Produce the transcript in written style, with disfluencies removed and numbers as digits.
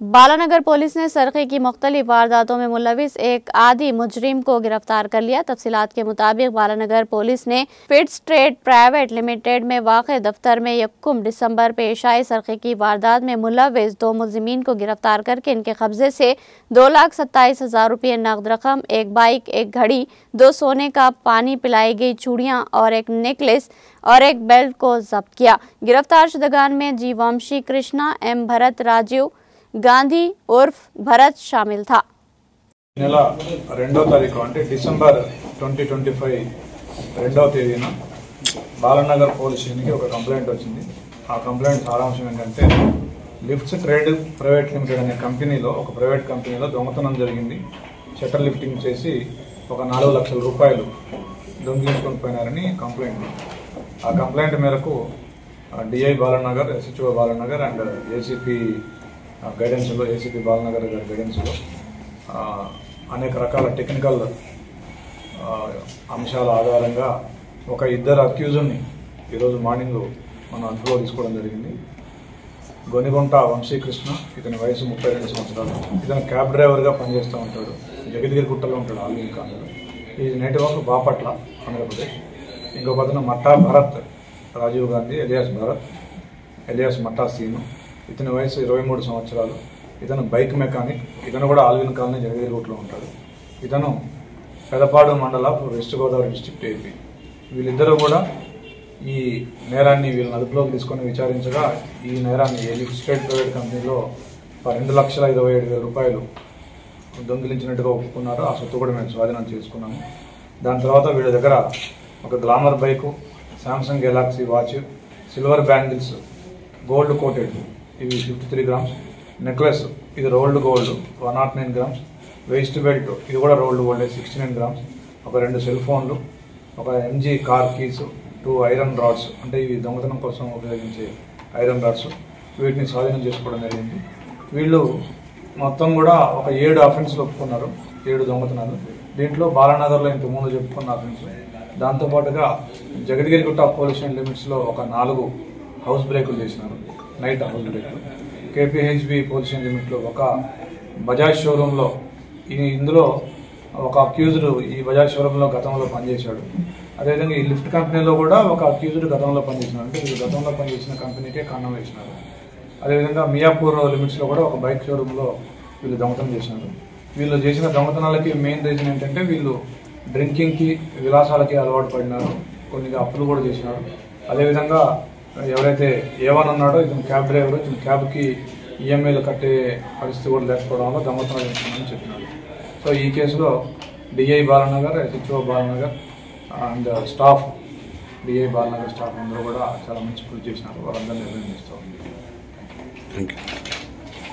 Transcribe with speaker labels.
Speaker 1: Balanagar police ने सरखे की मुख्तलिफ वारदातों में मुलविस एक आदी मुजरिम को गिरफ्तार कर लिया। तफसीलात के मुताबिक बालानगर पुलिस ने फिट्स ट्रेड प्राइवेट लिमिटेड में वाक़े दफ्तर में 1 दिसंबर पेश आई सरखे की वारदात में मुलविस 2 मुलजिमीन को गिरफ्तार करके इनके कब्जे से 2,27,000 रुपये नकद रकम, 1 बाइक, 1 घड़ी, 2 सोने का पानी पिलाई गई चूड़ियाँ और 1 नेकलेस और 1 बेल्ट को जब्त किया। गिरफ्तार शुदगान में जी वंशी कृष्णा, एम भरत, राजीव गांधी उर्फ भरत शामिल था।
Speaker 2: నెల 2వ తారీఖు అంటే డిసెంబర్ 2025 2వ తేదీన బాలనగర్ పోలీస్ స్టేషన్కి ఒక కంప్లైంట్ వచ్చింది. ఆ కంప్లైంట్ సారాంశం ఏంటంటే లిఫ్ట్స్ ట్రేడ్ ప్రైవేట్ లిమిటెడ్ అనే కంపెనీలో ఒక ప్రైవేట్ కంపెనీలో దొంగతనం జరిగింది. షట్టర్ లిఫ్టింగ్ చేసి ఒక 4 లక్షల రూపాయలు దొంగిలించుకొని పోయినారని కంప్లైంట్. ఆ కంప్లైంట్ మేరకు DI Balanagar, SHO Balanagar and ACP గైడెన్స్లో, ఏసీపీ బాలనగర్ గారి గైడెన్స్లో అనేక రకాల టెక్నికల్ అంశాల ఆధారంగా ఒక 2 అక్యూజ్ని ఈరోజు మార్నింగ్ మనం అదుపులో తీసుకోవడం జరిగింది. గొనిగుంట వంశీకృష్ణ, ఇతని వయసు 32 సంవత్సరాలు. ఇతను క్యాబ్ డ్రైవర్గా పనిచేస్తూ ఉంటాడు. జగద్గిరిగుట్టలో ఉంటాడు. ఆల్విన్ కాలనీలో. ఈ నేటివ్ ఆఫ్ బాపట్ల, ఆంధ్రప్రదేశ్. ఇంకొక అతను మట్టా భరత్, రాజీవ్ గాంధీ ఎలియాస్ భరత్ ఎలియాస్ మట్టా సీను. ఇతని వయసు 23 సంవత్సరాలు. ఇతను బైక్ మెకానిక్. ఇతను కూడా ఆల్విన్ కాలనీ జగద్గిరిగుట్టలో ఉంటాడు. ఇతను పెదపాడు మండల వెస్ట్ గోదావరి డిస్ట్రిక్ట్ ఏపీ. వీళ్ళిద్దరూ కూడా ఈ నేరాన్ని వీళ్ళని అదుపులోకి తీసుకొని విచారించగా ఈ నేరాన్ని లిఫ్ట్ ట్రేడ్ ప్రైవేట్ కంపెనీలో 2,27,000 రూపాయలు దొంగిలించినట్టుగా ఒప్పుకున్నారు. ఆ సొత్తు కూడా మేము స్వాధీనం చేసుకున్నాము. దాని తర్వాత వీళ్ళ దగ్గర ఒక glamour bike, Samsung Galaxy watch, silver bangles, gold coated ఇవి 53 గ్రామ్స్, నెక్లెస్ ఇది rolled gold 109 grams, waist belt ఇది కూడా రోల్డ్ గోల్డ్ 69 గ్రామ్స్, ఒక 2 సెల్ ఫోన్లు, ఒక MG car keys, 2 iron rods అంటే ఇవి దొంగతనం కోసం ఉపయోగించే ఐరన్ రాడ్స్, వీటిని స్వాధీనం చేసుకోవడం జరిగింది. వీళ్ళు మొత్తం కూడా ఒక 7 అఫెన్స్లు ఒప్పుకున్నారు, 7 దొంగతనాలు. దీంట్లో బాలానగర్లో ఇంతకుముందు చెప్పుకున్న అఫెన్స్, దాంతోపాటుగా జగద్గిరిగుట్ట పోలీస్ స్టేషన్ లిమిట్స్లో ఒక 4 హౌస్ బ్రేకులు చేసినారు, నైట్ హౌస్ బ్రేకులు. కేపీహెచ్బి పోలీస్ స్టేషన్ లిమిట్లో ఒక బజాజ్ షోరూంలో ఇందులో ఒక అక్యూజ్డ్ ఈ బజాజ్ షోరూంలో గతంలో పనిచేశాడు. అదేవిధంగా ఈ లిఫ్ట్ కంపెనీలో కూడా ఒక అక్యూజ్డ్ గతంలో పనిచేసినారు. అంటే వీళ్ళు గతంలో పనిచేసిన కంపెనీకే కన్నం వేసినారు. అదేవిధంగా మియాపూర్ లిమిట్స్లో కూడా ఒక బైక్ షోరూంలో వీళ్ళు దొంగతనం చేసినారు. వీళ్ళు చేసిన దొంగతనాలకి మెయిన్ రీజన్ ఏంటంటే వీళ్ళు డ్రింకింగ్కి, విలాసాలకి అలవాటు పడినారు. కొన్ని అప్పులు కూడా చేసినారు. అదేవిధంగా ఎవరైతే ఏవన్ ఉన్నాడో ఇతను క్యాబ్ డ్రైవర్, ఇతను క్యాబ్కి ఈఎంఐలు కట్టే పరిస్థితి కూడా లేకపోవడం వల్ల దొంగతనాలు చేస్తున్నామని చెప్పినారు. సో ఈ కేసులో DI Balanagar, SHO Balanagar and staff, DI Balanagar staff అందరూ కూడా చాలా మంచి కృషి చేసినారు. వాళ్ళందరూ నిర్ణయం చేస్తూ ఉంది.
Speaker 3: Thank you.